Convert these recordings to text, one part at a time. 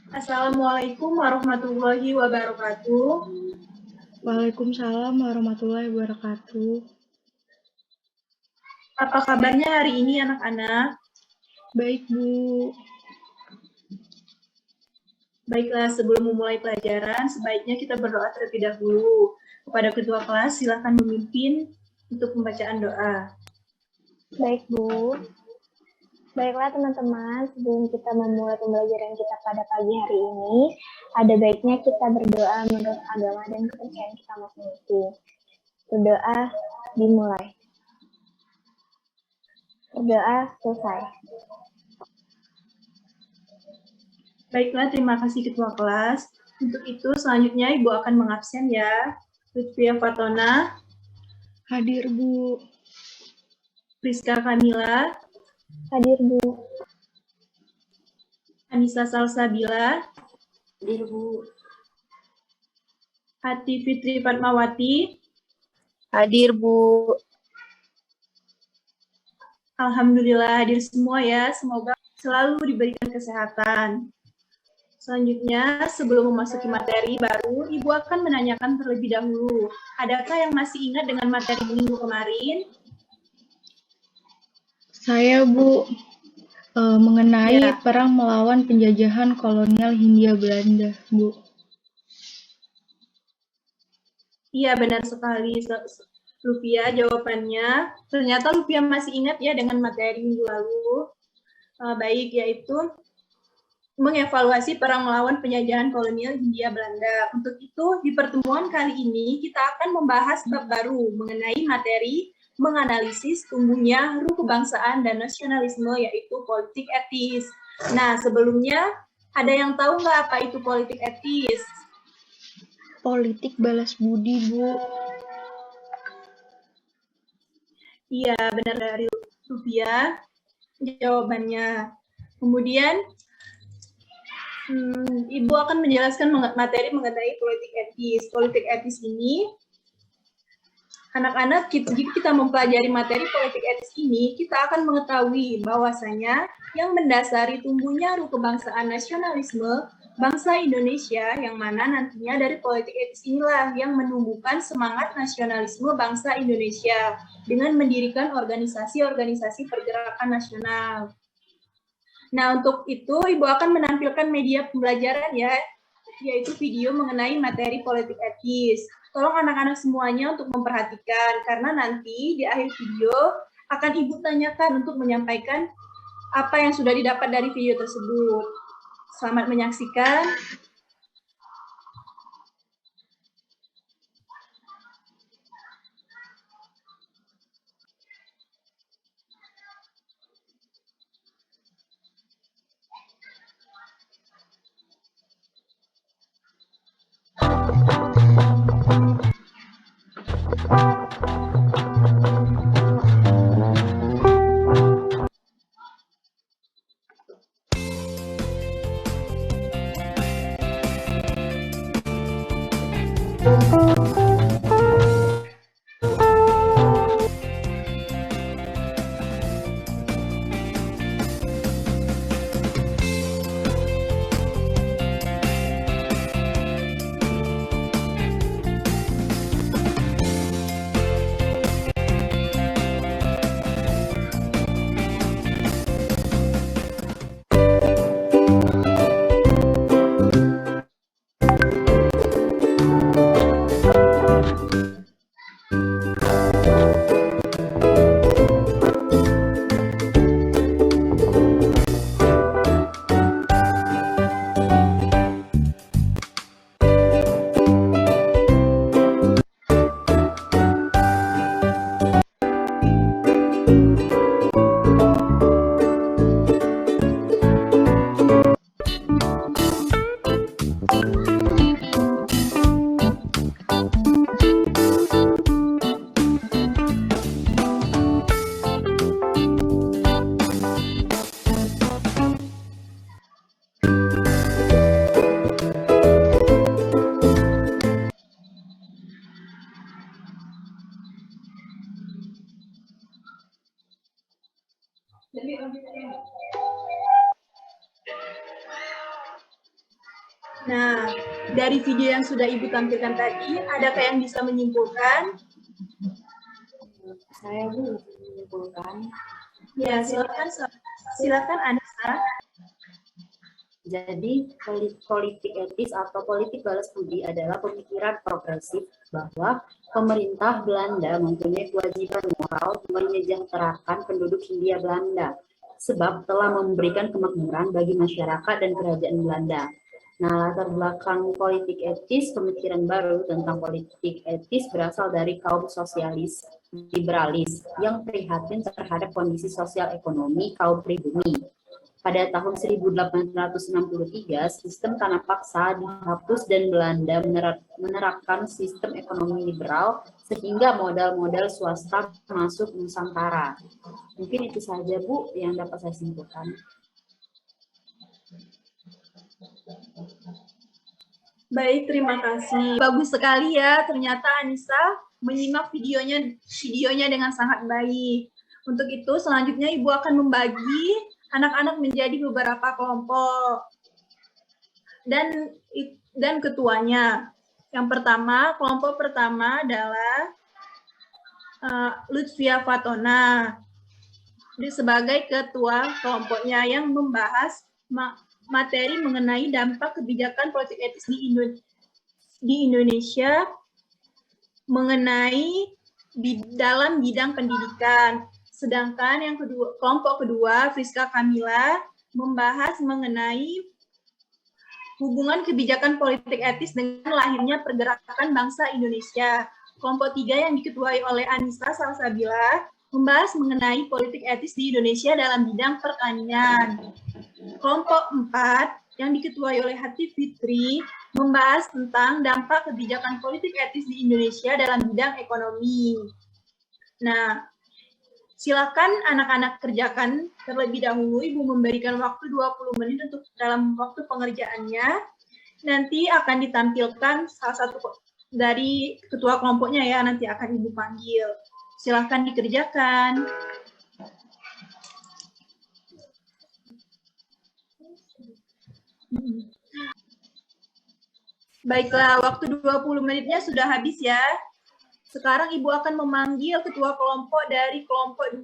Assalamualaikum warahmatullahi wabarakatuh. Waalaikumsalam warahmatullahi wabarakatuh. Apa kabarnya hari ini anak-anak? Baik, Bu. Baiklah, sebelum memulai pelajaran, sebaiknya kita berdoa terlebih dahulu. Kepada ketua kelas, silakan memimpin untuk pembacaan doa. Baik, Bu. Baiklah teman-teman, sebelum kita memulai pembelajaran kita pada pagi hari ini, ada baiknya kita berdoa menurut agama dan kepercayaan kita masing-masing. Berdoa dimulai. Berdoa selesai. Baiklah, terima kasih ketua kelas. Untuk itu, selanjutnya Ibu akan mengabsen ya. Lutfia Fatona. Hadir, Bu. Rizka Kamila. Hadir, Bu. Anissa Salsabila. Hadir, Bu. Hati Fitri Fatmawati. Hadir, Bu. Alhamdulillah hadir semua ya. Semoga selalu diberikan kesehatan. Selanjutnya, sebelum memasuki materi baru, Ibu akan menanyakan terlebih dahulu. Adakah yang masih ingat dengan materi minggu kemarin? Saya, Bu, mengenai perang melawan penjajahan kolonial Hindia Belanda, Bu. Iya, benar sekali, Lufia, jawabannya. Ternyata Lufia masih ingat ya dengan materi minggu lalu. Baik, yaitu mengevaluasi perang melawan penjajahan kolonial Hindia Belanda. Untuk itu, di pertemuan kali ini kita akan membahas bab baru mengenai materi menganalisis tumbuhnya ruh kebangsaan dan nasionalisme, yaitu politik etis. Nah, sebelumnya ada yang tahu nggak apa itu politik etis? Politik balas budi, Bu. Iya, benar dari Sufia jawabannya. Kemudian, Ibu akan menjelaskan materi mengenai politik etis. Politik etis ini, anak-anak, jika kita mempelajari materi politik etis ini, kita akan mengetahui bahwasanya yang mendasari tumbuhnya ruh kebangsaan nasionalisme bangsa Indonesia, yang mana nantinya dari politik etis inilah yang menumbuhkan semangat nasionalisme bangsa Indonesia dengan mendirikan organisasi-organisasi pergerakan nasional. Nah, untuk itu Ibu akan menampilkan media pembelajaran ya, yaitu video mengenai materi politik etis. Tolong anak-anak semuanya untuk memperhatikan, karena nanti di akhir video akan Ibu tanyakan untuk menyampaikan apa yang sudah didapat dari video tersebut. Selamat menyaksikan. Nah, dari video yang sudah Ibu tampilkan tadi, adakah yang bisa menyimpulkan? Saya Bu menyimpulkan. Ya, silakan Anissa. Jadi, politik etis atau politik balas budi adalah pemikiran progresif bahwa pemerintah Belanda mempunyai kewajiban moral menyejahterakan penduduk Hindia Belanda, sebab telah memberikan kemakmuran bagi masyarakat dan kerajaan Belanda. Nah, latar belakang politik etis, pemikiran baru tentang politik etis berasal dari kaum sosialis liberalis yang prihatin terhadap kondisi sosial ekonomi kaum pribumi. Pada tahun 1863, sistem tanah paksa dihapus dan Belanda menerapkan sistem ekonomi liberal sehingga modal-modal swasta masuk Nusantara. Mungkin itu saja, Bu, yang dapat saya simpulkan. Baik, terima kasih. Bagus sekali ya, ternyata Anissa menyimak videonya dengan sangat baik. Untuk itu, selanjutnya Ibu akan membagi anak-anak menjadi beberapa kelompok. Dan ketuanya. Yang pertama, kelompok pertama adalah Lutfia Fatona sebagai ketua kelompoknya yang membahas materi mengenai dampak kebijakan politik etis di Indonesia mengenai dalam bidang pendidikan. Sedangkan yang kedua, kelompok kedua, Friska Kamila, membahas mengenai hubungan kebijakan politik etis dengan lahirnya pergerakan bangsa Indonesia. Kelompok tiga yang diketuai oleh Anissa Salsabila membahas mengenai politik etis di Indonesia dalam bidang pertanian. Kelompok 4 yang diketuai oleh Hati Fitri membahas tentang dampak kebijakan politik etis di Indonesia dalam bidang ekonomi. Nah, silakan anak-anak kerjakan terlebih dahulu. Ibu memberikan waktu 20 menit untuk dalam waktu pengerjaannya. Nanti akan ditampilkan salah satu dari ketua kelompoknya ya, nanti akan Ibu panggil. Silakan dikerjakan. Baiklah, waktu 20 menitnya sudah habis ya. Sekarang Ibu akan memanggil ketua kelompok dari kelompok 2.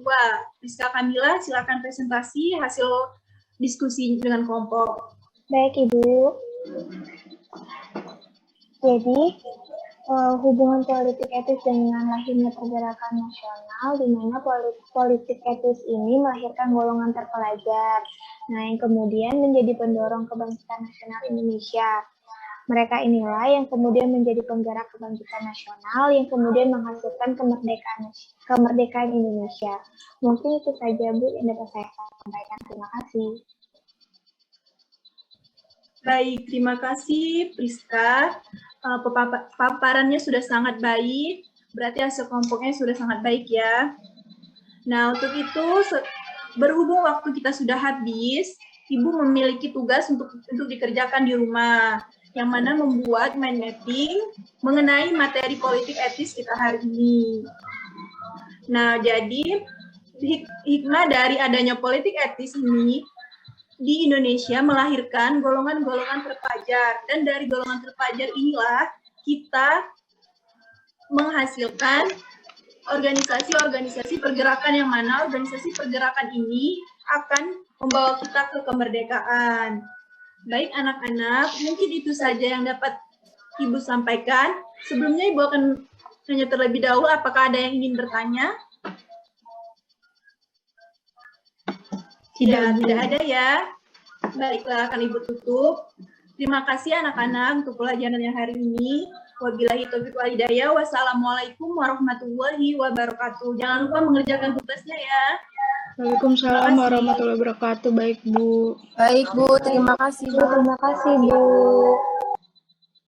Friska Kamila, silakan presentasi hasil diskusi dengan kelompok. Baik, Ibu. Jadi, hubungan politik etis dengan lahirnya pergerakan nasional, di mana politik etis ini melahirkan golongan terpelajar. Nah, yang kemudian menjadi pendorong kebangkitan nasional Indonesia. Mereka inilah yang kemudian menjadi penggerak kebangkitan nasional yang kemudian menghasilkan kemerdekaan Indonesia. Mungkin itu saja, Bu, yang dapat saya sampaikan. Terima kasih. Baik, terima kasih Priska. Paparannya sudah sangat baik, berarti hasil kelompoknya sudah sangat baik ya. Nah, untuk itu, berhubung waktu kita sudah habis, Ibu memiliki tugas untuk dikerjakan di rumah, yang mana membuat mind mapping mengenai materi politik etis kita hari ini. Nah, jadi hikmah dari adanya politik etis ini di Indonesia melahirkan golongan-golongan terpelajar, dan dari golongan terpelajar inilah kita menghasilkan organisasi-organisasi pergerakan, yang mana organisasi pergerakan ini akan membawa kita ke kemerdekaan. Baik anak-anak, mungkin itu saja yang dapat Ibu sampaikan. Sebelumnya Ibu akan tanya terlebih dahulu, apakah ada yang ingin bertanya? Tidak ada ya. Baiklah, akan Ibu tutup. Terima kasih anak-anak untuk pelajaran yang hari ini. Wabillahi taufiq wal hidayah. Wassalamualaikum warahmatullahi wabarakatuh. Jangan lupa mengerjakan tugasnya ya. Waalaikumsalam warahmatullahi wabarakatuh. Baik, Bu. Baik, Bu. Terima kasih, Bu. Terima kasih, Bu.